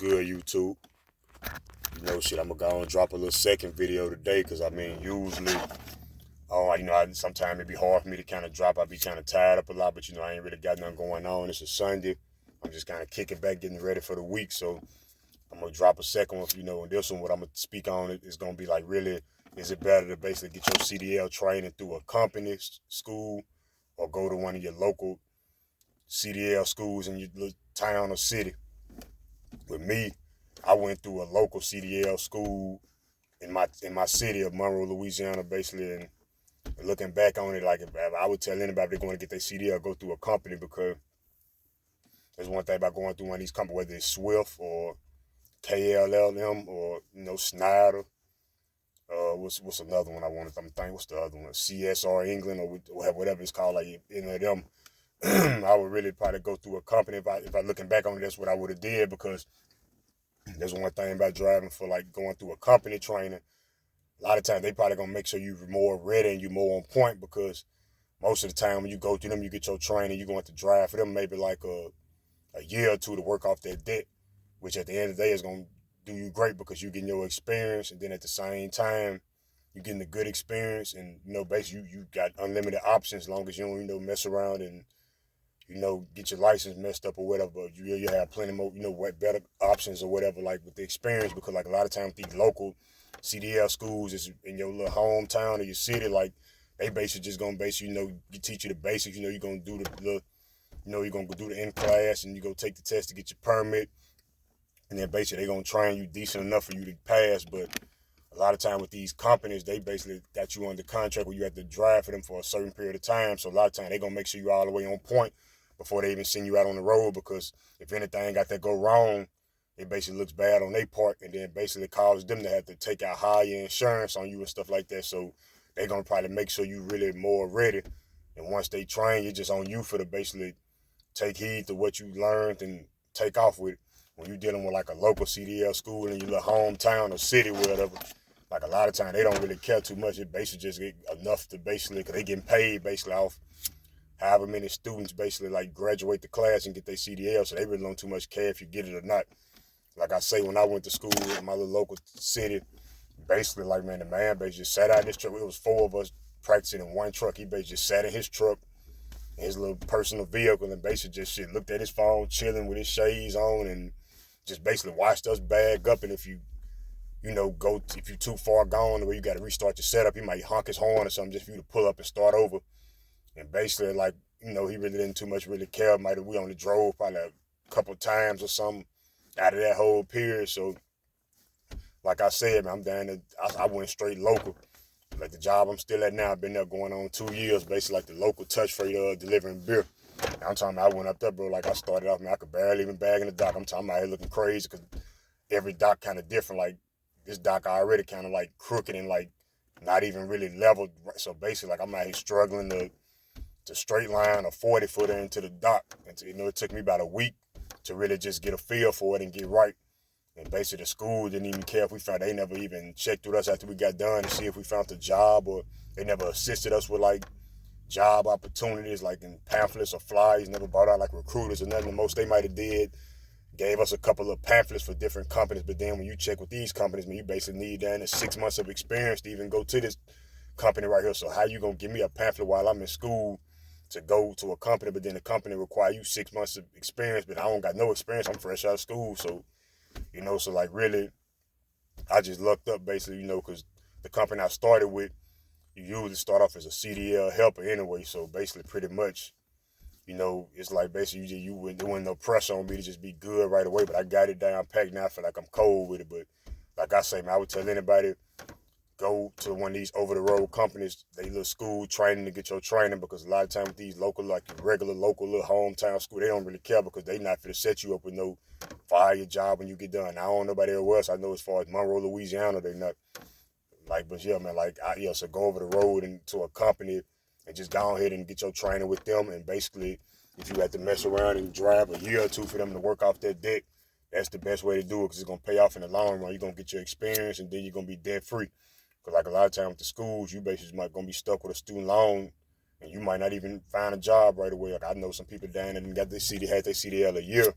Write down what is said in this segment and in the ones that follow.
good, YouTube? Shit, I'm gonna go and drop a little second video today, because I mean, usually, sometimes it'd be hard for me to kind of drop. I'd be kind of tired up a lot, but I ain't really got nothing going on. It's a Sunday. I'm just kind of kicking back, getting ready for the week. So I'm gonna drop a second one, and this one, what I'm gonna speak on is gonna be like, really, is it better to basically get your CDL training through a company school, or go to one of your local CDL schools in your little town or city? With me, I went through a local CDL school in my city of Monroe, Louisiana, basically. And looking back on it, like, if I would tell anybody they're going to get their CDL, go through a company, because there's one thing about going through one of these companies, whether it's Swift or KLLM or Snyder. What's another one I wanted? I'm thinking, what's the other one? CSR England, or whatever it's called. Like, any of them, I would really probably go through a company. If I looking back on it, that's what I would have did, because there's one thing about driving for, like, going through a company training. A lot of times they probably gonna make sure you're more ready and you're more on point, because most of the time when you go through them, you get your training, you're going to drive for them maybe like a year or two to work off that debt, which at the end of the day is gonna do you great, because you're getting your experience, and then at the same time you're getting a good experience, and basically you got unlimited options as long as you don't mess around and get your license messed up or whatever. But you have plenty more, better options or whatever, like with the experience, because like a lot of times these local CDL schools is in your little hometown or your city, like they basically just gonna teach you the basics. You're gonna do you're gonna do the in class, and you go take the test to get your permit, and then basically they gonna train you decent enough for you to pass. But a lot of time with these companies, they basically got you under contract where you have to drive for them for a certain period of time. So a lot of time they gonna make sure you're all the way on point before they even send you out on the road, because if anything got to go wrong, it basically looks bad on their part, and then basically causes them to have to take out higher insurance on you and stuff like that. So they're gonna probably make sure you really more ready. And once they train, it's just on you for to basically take heed to what you learned and take off with it. When you're dealing with like a local CDL school in your little hometown or city, whatever, like a lot of times they don't really care too much. It basically just get enough to basically, because they getting paid basically off however many students basically like graduate the class and get their CDL. So they really don't too much care if you get it or not. Like I say, when I went to school in my little local city, basically, like, man, the man basically just sat out in his truck. It was 4 of us practicing in one truck. He basically just sat in his truck, in his little personal vehicle, and basically just looked at his phone, chilling with his shades on, and just basically watched us bag up. And if you if you're too far gone where you got to restart your setup, he might honk his horn or something just for you to pull up and start over. And basically, like, he really didn't too much really care. We only drove probably a couple times or something out of that whole period. So, like I said, man, I'm down to, I went straight local. Like the job I'm still at now, I've been there going on 2 years, basically like the local touch freight delivering beer. And I'm talking about, I went up there, bro, like I started off, man, I could barely even bag in the dock. I'm talking about here looking crazy, because every dock kind of different. Like, this dock already kind of like crooked and like not even really leveled. So basically, like, I'm out here struggling to straight line a 40-footer into the dock. And it took me about a week to really just get a feel for it and get right. And basically the school didn't even care if we found, they never even checked with us after we got done to see if we found a job, or they never assisted us with like job opportunities, like in pamphlets or flyers, never brought out like recruiters or nothing. The most they might have did, gave us a couple of pamphlets for different companies. But then when you check with these companies, man, you basically need down to 6 months of experience to even go to this company right here. So how you gonna give me a pamphlet while I'm in school to go to a company, but then the company require you 6 months of experience, but I don't got no experience. I'm fresh out of school. So, so like really, I just lucked up basically, because the company I started with, you usually start off as a CDL helper anyway. So basically pretty much, it's like basically there wasn't no pressure on me to just be good right away, but I got it down packed. Now I feel like I'm cold with it. But like I say, man, I would tell anybody, go to one of these over-the-road companies, they little school training to get your training, because a lot of times with these local, like regular local little hometown school, they don't really care, because they not for to set you up with no fire job when you get done. I don't know about everywhere else. I know as far as Monroe, Louisiana, they not. Like, but yeah, man, like, so go over the road and to a company and just go ahead and get your training with them. And basically, if you have to mess around and drive a year or two for them to work off that debt, that's the best way to do it, because it's going to pay off in the long run. You're going to get your experience, and then you're going to be debt-free. Because like a lot of times with the schools, you basically might going to be stuck with a student loan, and you might not even find a job right away. Like, I know some people down there and had their CDL a year,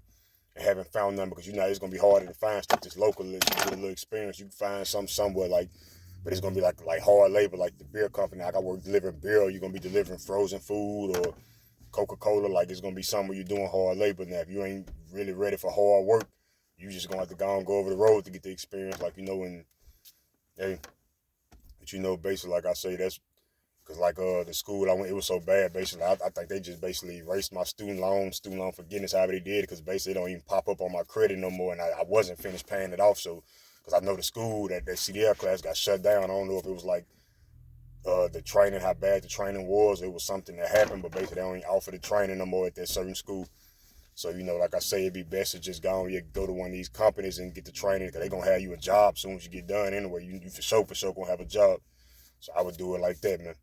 and haven't found nothing, because you know it's gonna be harder to find stuff that's local. You get a little experience, you can find something somewhere, like, but it's gonna be like hard labor, like the beer company. Like I work delivering beer, you're gonna be delivering frozen food or Coca-Cola. Like it's gonna be something where you're doing hard labor. Now if you ain't really ready for hard work, you just gonna have to go over the road to get the experience. Like, you know, and hey, but you know, basically, like I say, that's because like the school I went, it was so bad. Basically, I think they just basically erased my student loan forgiveness, however they did it, because basically it don't even pop up on my credit no more, and I wasn't finished paying it off. So, because I know the school, that Cdl class got shut down. I don't know if it was like the training, how bad the training was. It was something that happened, but basically they don't even offer the training no more at that certain school. So, you know, like I say, it'd be best to just go to one of these companies and get the training, because they're going to have you a job as soon as you get done anyway. You for sure going to have a job. So I would do it like that, man.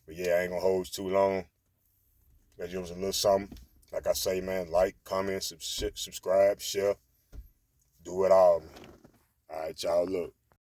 But yeah, I ain't going to hold you too long. That just was a little something. Like I say, man, like, comment, subscribe, share. Do it all, man. All right, y'all, look.